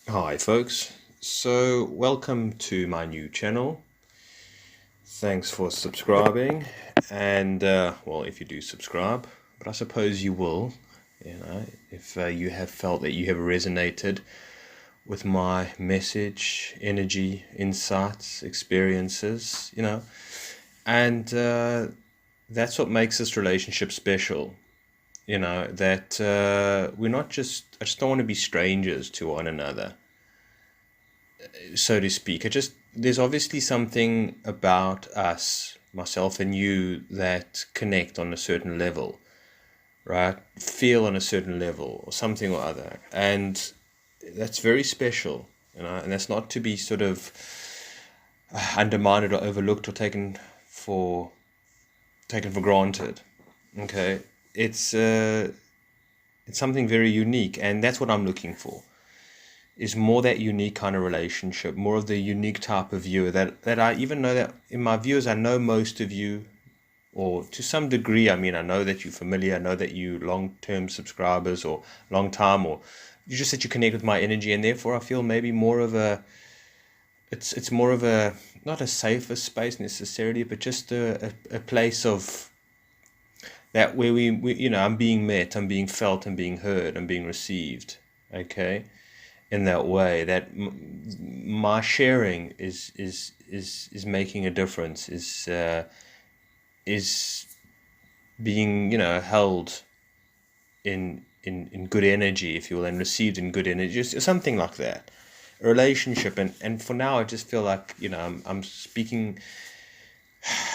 Hi, folks. So, welcome to my new channel. Thanks for subscribing. And, well, if you do subscribe, but I suppose you will, if you have felt that you have resonated with my message, energy, insights, experiences, and that's what makes this relationship special. That I just don't want to be strangers to one another, so to speak. There's obviously something about us, myself and you, that connect on a certain level, right? Feel on a certain level, or something or other, and that's very special, and that's not to be sort of undermined or overlooked or for taken for granted. Okay, it's uh, it's something very unique, and that's what I'm looking for. Is more that unique kind of relationship, more of the unique type of viewer that I even know that in my viewers, I know most of you, or to some degree, I mean, I know that you're familiar, I know that you long-term subscribers or long time, or you just that you connect with my energy, and therefore I feel maybe more of it's more of a, not a safer space necessarily, but just a place of that where I'm being met, I'm being felt, I'm being heard, I'm being received. Okay, in that way that my sharing is making a difference, is being held in good energy, if you will, and received in good energy, just something like that, a relationship. And for now I just feel like I'm speaking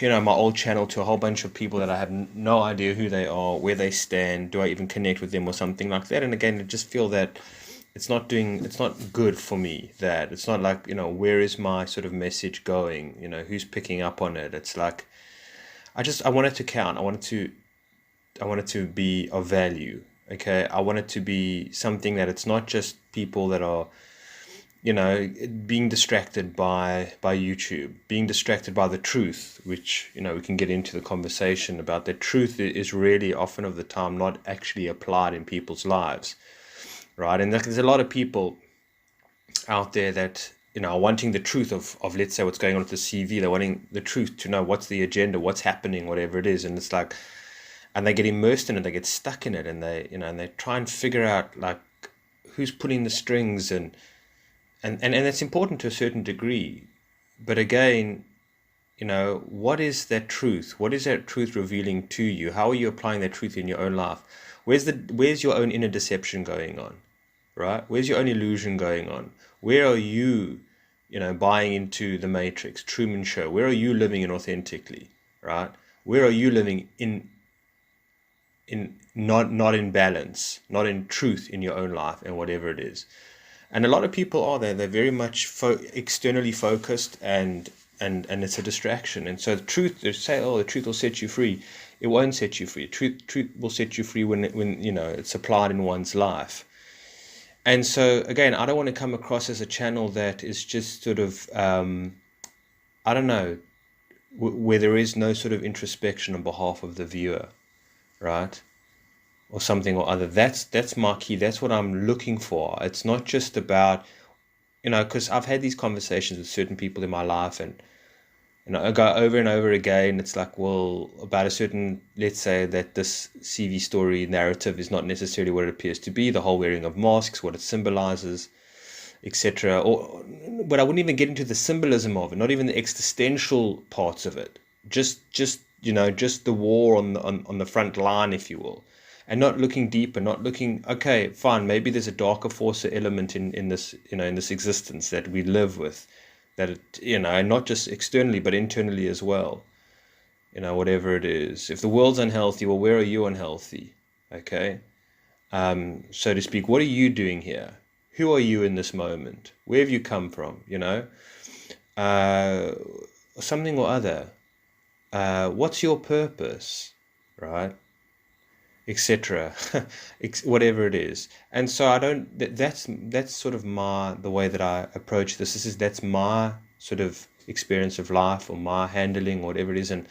my old channel to a whole bunch of people that I have no idea who they are, where they stand, do I even connect with them or something like that. And again, I just feel that it's not good for me, that it's not like, where is my sort of message going, who's picking up on it. It's like I want it to count. I want it to be of value. Okay, I want it to be something that it's not just people that are being distracted by YouTube, being distracted by the truth, which we can get into the conversation about. The truth is really often of the time not actually applied in people's lives, right? And there's a lot of people out there that are wanting the truth of let's say what's going on with the CV. They're wanting the truth to know what's the agenda, what's happening, whatever it is, and it's like, and they get immersed in it, they get stuck in it, and they try and figure out like who's pulling the strings, and it's important to a certain degree. But again, what is that truth? What is that truth revealing to you? How are you applying that truth in your own life? Where's your own inner deception going on? Right? Where's your own illusion going on? Where are you, buying into the Matrix, Truman Show? Where are you living inauthentically? Right? Where are you living in not in balance, not in truth in your own life and whatever it is? And a lot of people are there. They're very much externally focused, and it's a distraction. And so the truth, they say, oh, the truth will set you free. It won't set you free. Truth will set you free when it's applied in one's life. And so again, I don't want to come across as a channel that is just sort of I don't know, where there is no sort of introspection on behalf of the viewer, right? Or something or other. That's my key. That's what I'm looking for. It's not just about, because I've had these conversations with certain people in my life, and I go over and over again. It's like, well, about a certain, let's say that this CV story narrative is not necessarily what it appears to be. The whole wearing of masks, what it symbolizes, etc. Or, but I wouldn't even get into the symbolism of it, not even the existential parts of it. Just the war on the front line, if you will, and not looking deeper, not looking. Okay, fine. Maybe there's a darker force or element in this, in this existence that we live with, that it, and not just externally but internally as well. Whatever it is. If the world's unhealthy, well, where are you unhealthy? Okay, so to speak. What are you doing here? Who are you in this moment? Where have you come from? Uh, Something or other. What's your purpose, right? Etc. Whatever it is. And so I don't. That's sort of the way that I approach this. That's my sort of experience of life, or my handling, or whatever it is, and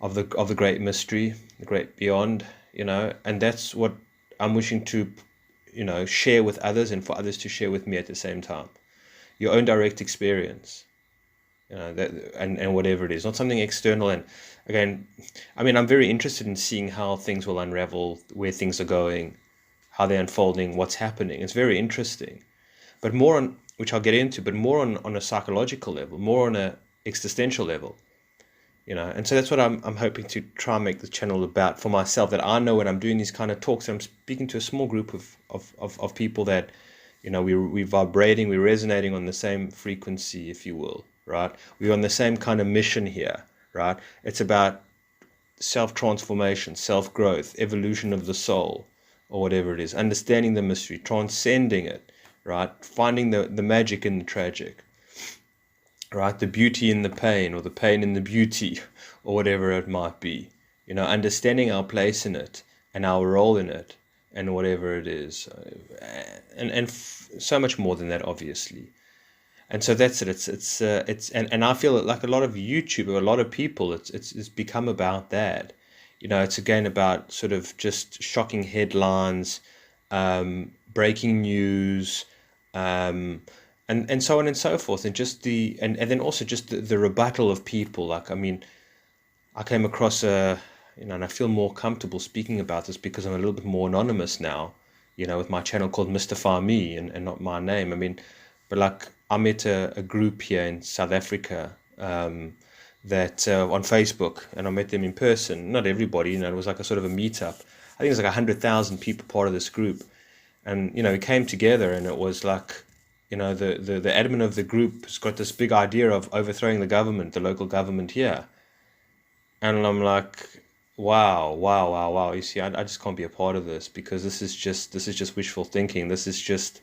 of the great mystery, the great beyond. And that's what I'm wishing to share with others and for others to share with me at the same time. Your own direct experience, that, and whatever it is, not something external. And again, I mean, I'm very interested in seeing how things will unravel, where things are going, how they're unfolding, what's happening. It's very interesting, but more on, which I'll get into, but more on a psychological level, more on a existential level. And so that's what I'm hoping to try and make the channel about for myself, that I know when I'm doing these kind of talks, I'm speaking to a small group of people that, we're vibrating, we're resonating on the same frequency, if you will, right? We're on the same kind of mission here, right? It's about self-transformation, self-growth, evolution of the soul, or whatever it is, understanding the mystery, transcending it, right? Finding the magic in the tragic, right? The beauty in the pain, or the pain in the beauty, or whatever it might be. Understanding our place in it and our role in it, and whatever it is, and so much more than that, obviously. And so that's it. And I feel like a lot of YouTube, or a lot of people, it's become about that. It's again about sort of just shocking headlines, breaking news, and so on and so forth, and just and then also just the rebuttal of people. Like, I mean, I came across and I feel more comfortable speaking about this because I'm a little bit more anonymous now, with my channel called Mystify Me, and not my name. I mean, but like, I met a group here in South Africa, that on Facebook, and I met them in person. Not everybody, it was like a sort of a meetup. I think it was like 100,000 people part of this group, and we came together, and it was like, the admin of the group has got this big idea of overthrowing the government, the local government here, and I'm like, wow. You see, I just can't be a part of this, because this is just wishful thinking. This is just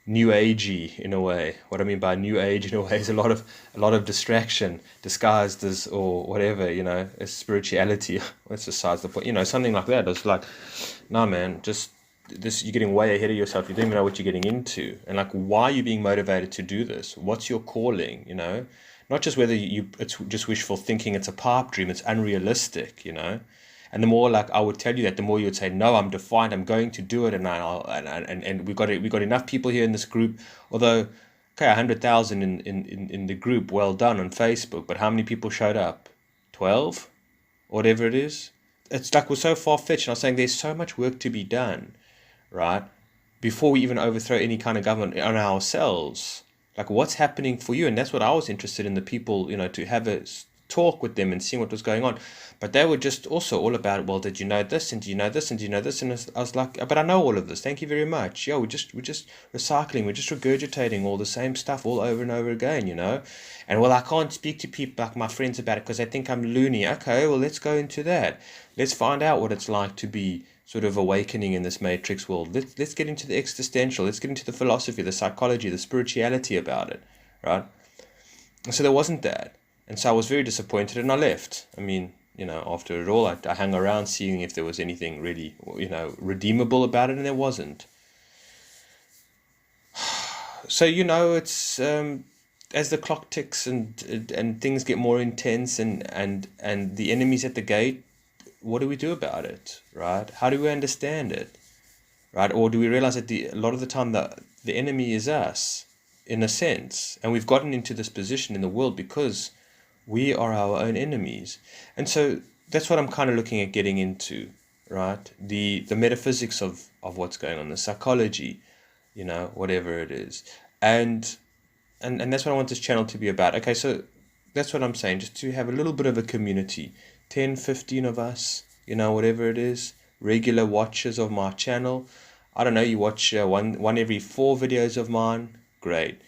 new agey in a way. What I mean by new age in a way is a lot of distraction disguised as, or whatever, as spirituality. That's besides the point. Something like that. It's like, no, man, just this, you're getting way ahead of yourself. You don't even know what you're getting into. And like, why are you being motivated to do this? What's your calling? Not just whether it's just wishful thinking, it's a pipe dream, it's unrealistic, And the more, like, I would tell you that, the more you would say, no, I'm defiant, I'm going to do it, and we got enough people here in this group. Although, okay, 100,000 in the group, well done on Facebook, but how many people showed up? 12, or whatever it is. It's like, we're so far fetched. And I was saying, there's so much work to be done, right? Before we even overthrow any kind of government on ourselves. Like, what's happening for you? And that's what I was interested in, the people, to have a talk with them and seeing what was going on. But they were just also all about, well, did you know this, and do you know this, and do you know this? And I was like, but I know all of this, thank you very much. Yeah, we're just recycling, we're just regurgitating all the same stuff all over and over again, And well, I can't speak to people like my friends about it because they think I'm loony. Okay, well, let's go into that. Let's find out what it's like to be sort of awakening in this matrix world. Let's get into the existential. Let's get into the philosophy, the psychology, the spirituality about it, right? And so there wasn't that. And so I was very disappointed, and I left. I mean, after it all, I hung around seeing if there was anything really, redeemable about it, and there wasn't. So, it's as the clock ticks and things get more intense, and the enemy's at the gate, what do we do about it, right? How do we understand it, right? Or do we realize that a lot of the time the enemy is us, in a sense, and we've gotten into this position in the world because we are our own enemies. And so that's what I'm kind of looking at getting into, right? The metaphysics of what's going on, the psychology, whatever it is. And that's what I want this channel to be about. Okay, so that's what I'm saying, just to have a little bit of a community, 10, 15 of us, whatever it is, regular watchers of my channel. I don't know, you watch one every 4 videos of mine, great,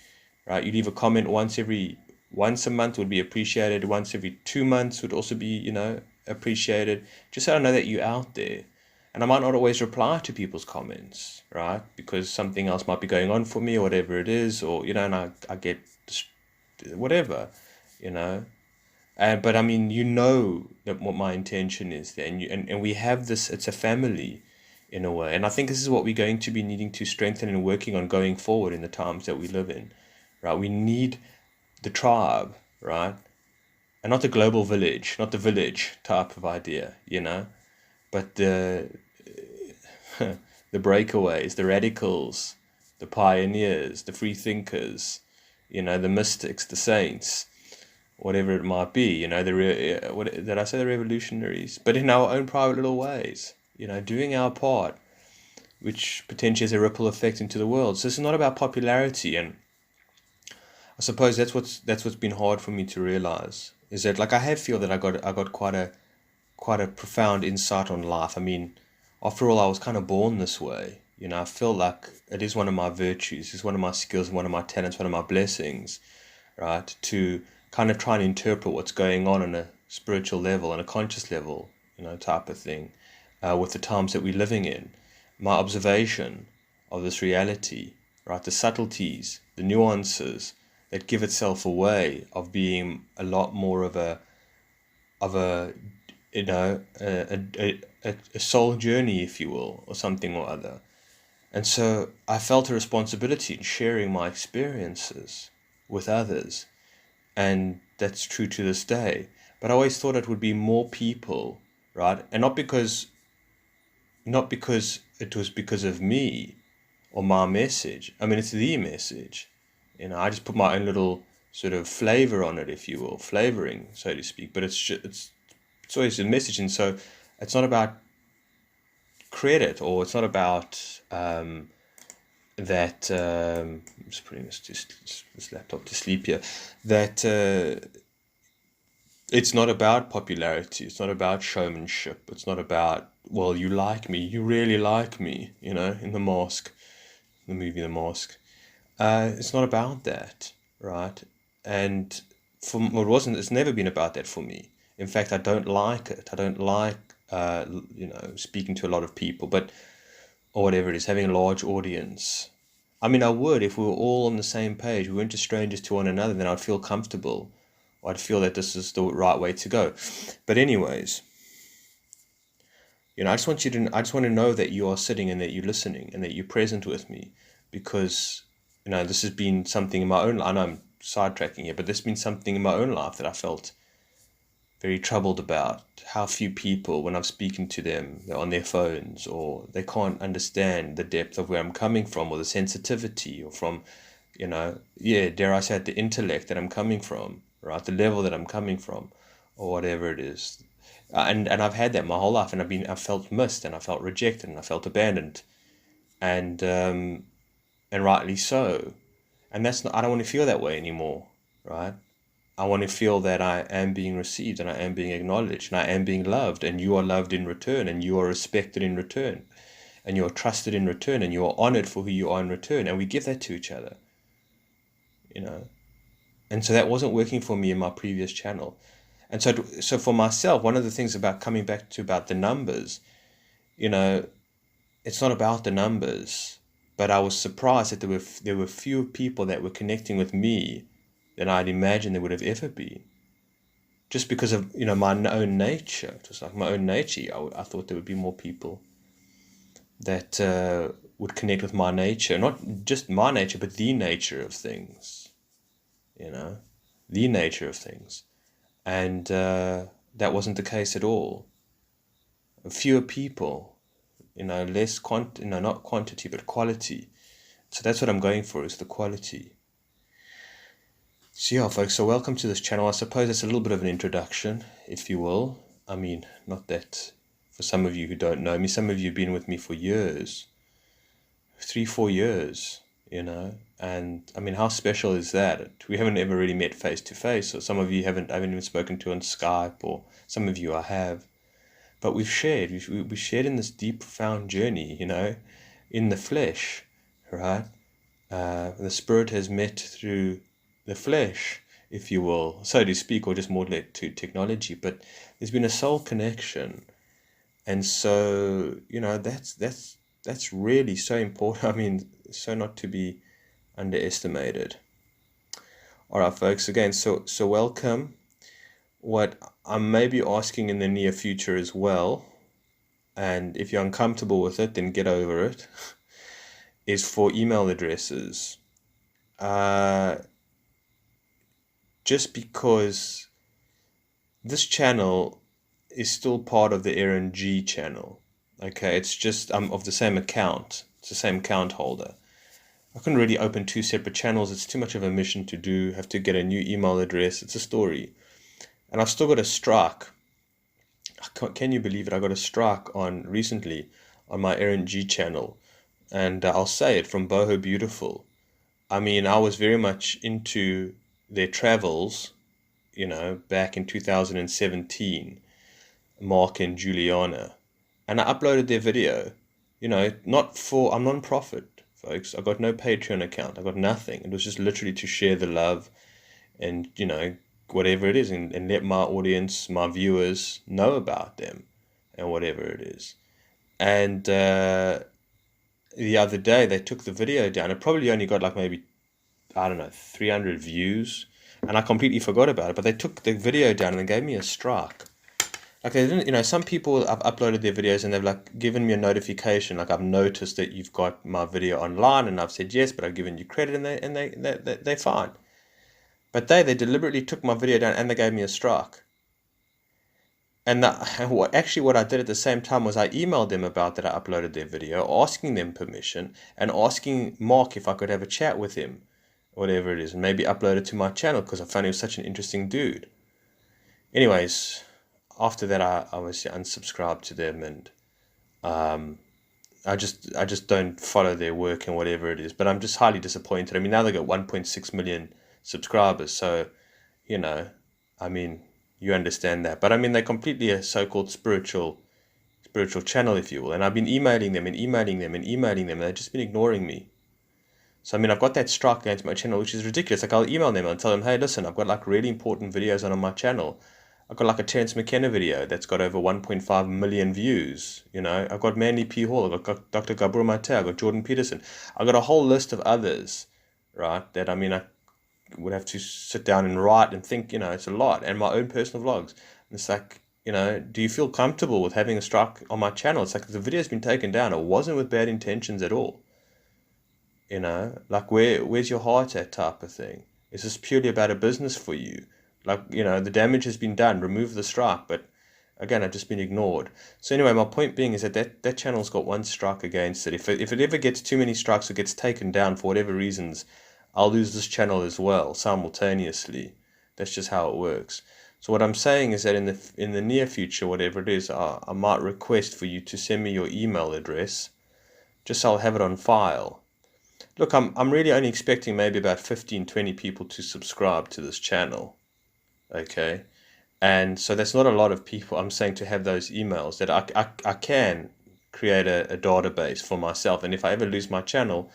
right? You leave a comment once a month would be appreciated. Once every 2 months would also be, appreciated. Just so I know that you're out there. And I might not always reply to people's comments, right? Because something else might be going on for me, or whatever it is, or, and I get whatever, But I mean, that what my intention is there. And we have this, it's a family in a way. And I think this is what we're going to be needing to strengthen and working on going forward in the times that we live in, right? We need the tribe, right? And not the global village, not the village type of idea, but the the breakaways, the radicals, the pioneers, the free thinkers, the mystics, the saints, whatever it might be, what did I say, the revolutionaries? But in our own private little ways, doing our part, which potentially has a ripple effect into the world. So this is not about popularity, and I suppose that's what's been hard for me to realize, is that like I feel that I got quite a profound insight on life. I mean, after all, I was kind of born this way. I feel like it is one of my virtues, it's one of my skills, one of my talents, one of my blessings, right? To kind of try and interpret what's going on a spiritual level, on a conscious level, type of thing, with the times that we're living in. My observation of this reality, right? The subtleties, the nuances that give itself away of being a lot more of a a soul journey, if you will, or something or other. And so I felt a responsibility in sharing my experiences with others, and that's true to this day. But I always thought it would be more people, right? And not because it was because of me or my message. I mean, it's the message. I just put my own little sort of flavor on it, if you will, flavoring, so to speak. But it's always a message, and so it's not about credit, or it's not about that. I'm just putting this laptop to sleep here. That it's not about popularity. It's not about showmanship. It's not about, well, you like me, you really like me. In The Mask, the movie The Mask. It's not about that, right? And it's never been about that for me. In fact, I don't like it. I don't like, speaking to a lot of people, or whatever it is, having a large audience. I mean, I would if we were all on the same page. We weren't just strangers to one another. Then I'd feel comfortable. I'd feel that this is the right way to go. But anyways, I just want to know that you are sitting and that you're listening and that you're present with me, because this has been something in my own. I know I'm sidetracking here, but this has been something in my own life that I felt very troubled about. How few people, when I'm speaking to them, they're on their phones, or they can't understand the depth of where I'm coming from, or the sensitivity, or from, dare I say it, the intellect that I'm coming from, right? The level that I'm coming from, or whatever it is. And I've had that my whole life, and I felt missed, and I felt rejected, and I felt abandoned, and rightly so. And I don't want to feel that way anymore, right? I want to feel that I am being received, and I am being acknowledged, and I am being loved, and you are loved in return, and you are respected in return, and you are trusted in return, and you are honored for who you are in return, and we give that to each other, And so that wasn't working for me in my previous channel. And so for myself, one of the things about coming back to about the numbers, it's not about the numbers, but I was surprised that there were fewer people that were connecting with me than I'd imagined there would have ever been. Just because of my own nature, just like my own nature, I thought there would be more people that would connect with my nature, not just my nature, but the nature of things, the nature of things, and that wasn't the case at all. Fewer people, less not quantity but quality. So that's what I'm going for, is the quality. So yeah, folks, so welcome to this channel. I suppose it's a little bit of an introduction, if you will. I mean, not that for some of you who don't know me, some of you have been with me for years, 3-4 years, and I mean, how special is that? We haven't ever really met face to face, or some of you I haven't even spoken to on Skype, or some of you I have. But we've shared in this deep, profound journey, in the flesh, right? The spirit has met through the flesh, if you will, so to speak, or just more led to technology. But there's been a soul connection, and so that's really so important. I mean, so not to be underestimated. All right, folks. Again, so welcome. What I may be asking in the near future as well, and if you're uncomfortable with it, then get over it, is for email addresses. Just because this channel is still part of the Aaron G channel. Okay, it's just I'm of the same account. It's the same account holder. I couldn't really open two separate channels. It's too much of a mission to do. Have to get a new email address. It's a story. And I've still got a strike. Can you believe it? I got a strike on recently on my Aaron G channel. And I'll say it, from Boho Beautiful. I mean, I was very much into their travels, back in 2017, Mark and Juliana. And I uploaded their video, not for, I'm non-profit, folks. I got no Patreon account. I got nothing. It was just literally to share the love and, whatever it is, and let my audience, my viewers, know about them and whatever it is. And the other day they took the video down. It probably only got like maybe, I don't know, 300 views. And I completely forgot about it. But they took the video down and they gave me a strike. Like they didn't, some people have uploaded their videos and they've like given me a notification. Like, I've noticed that you've got my video online, and I've said yes, but I've given you credit, and they're fine. But they deliberately took my video down and they gave me a strike. And what I did at the same time was I emailed them about that I uploaded their video, asking them permission and asking Mark if I could have a chat with him, whatever it is, and maybe upload it to my channel because I found he was such an interesting dude. Anyways, after that I was unsubscribed to them, and I just don't follow their work and whatever it is. But I'm just highly disappointed. I mean, now they got 1.6 million subscribers, so I mean, you understand that. But I mean, they're completely a so-called spiritual channel, if you will. And I've been emailing them and emailing them and emailing them, and they've just been ignoring me. So I mean, I've got that strike against my channel, which is ridiculous. Like, I'll email them and tell them, hey, listen, I've got like really important videos on my channel. I've got like a Terence McKenna video that's got over 1.5 million views. I've got Manly P. Hall, I've got Dr. Gabor Mate, I've got Jordan Peterson. I've got a whole list of others, right, that, I mean, I would have to sit down and write and think, it's a lot. And my own personal vlogs. And it's like, do you feel comfortable with having a strike on my channel? It's like, the video's been taken down. It wasn't with bad intentions at all. Like, where's your heart at, type of thing? Is this purely about a business for you? Like, the damage has been done, remove the strike. But again, I've just been ignored. So anyway, my point being is that channel's got one strike against it. If it ever gets too many strikes or gets taken down for whatever reasons, I'll lose this channel as well simultaneously. That's just how it works. So what I'm saying is that in the near future, whatever it is, I might request for you to send me your email address, just so I'll have it on file. Look, I'm really only expecting maybe about 15, 20 people to subscribe to this channel. Okay? And so that's not a lot of people. I'm saying to have those emails, that I can create a database for myself. And if I ever lose my channel,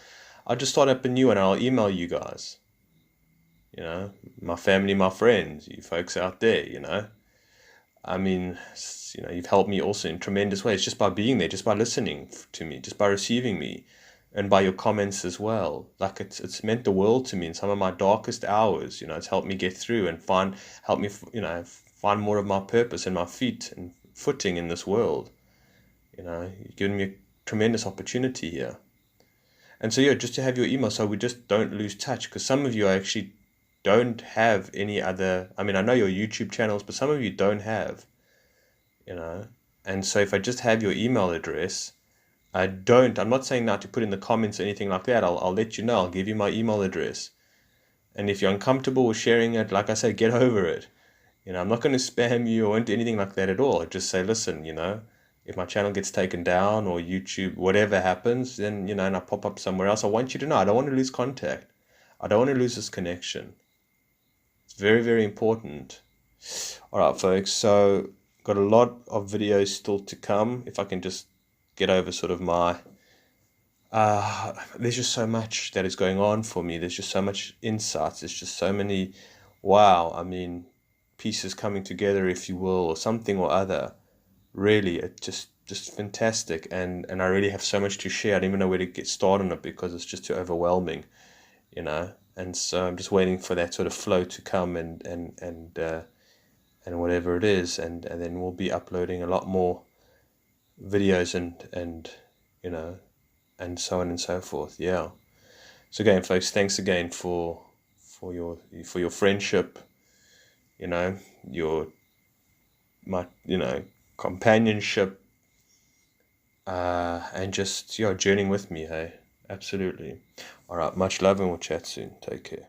I'll just start up a new one and I'll email you guys. My family, my friends, you folks out there, I mean, you've helped me also in tremendous ways just by being there, just by listening to me, just by receiving me, and by your comments as well. Like, it's meant the world to me in some of my darkest hours. It's helped me get through and help me, find more of my purpose and my feet and footing in this world. You've given me a tremendous opportunity here. And so, just to have your email so we just don't lose touch, because some of you actually don't have any other, I mean, I know your YouTube channels, but some of you don't have, and so if I just have your email address, I'm not saying now to put in the comments or anything like that. I'll let you know. I'll give you my email address. And if you're uncomfortable with sharing it, like I say, get over it. I'm not going to spam you or anything like that at all. I just say, listen, if my channel gets taken down or YouTube, whatever happens, then, and I pop up somewhere else, I want you to know I don't want to lose contact. I don't want to lose this connection. It's very, very important. All right, folks. So got a lot of videos still to come. If I can just get over sort of my, there's just so much that is going on for me. There's just so much insights. There's just so many, wow, I mean, pieces coming together, if you will, or something or other. Really, it's just fantastic, and I really have so much to share. I don't even know where to get started on it because it's just too overwhelming, and so I'm just waiting for that sort of flow to come, and whatever it is, and then we'll be uploading a lot more videos and and so on and so forth. Yeah. So again, folks, thanks again for your friendship, your companionship, and just, journeying with me. Hey, absolutely. All right, much love, and we'll chat soon. Take care.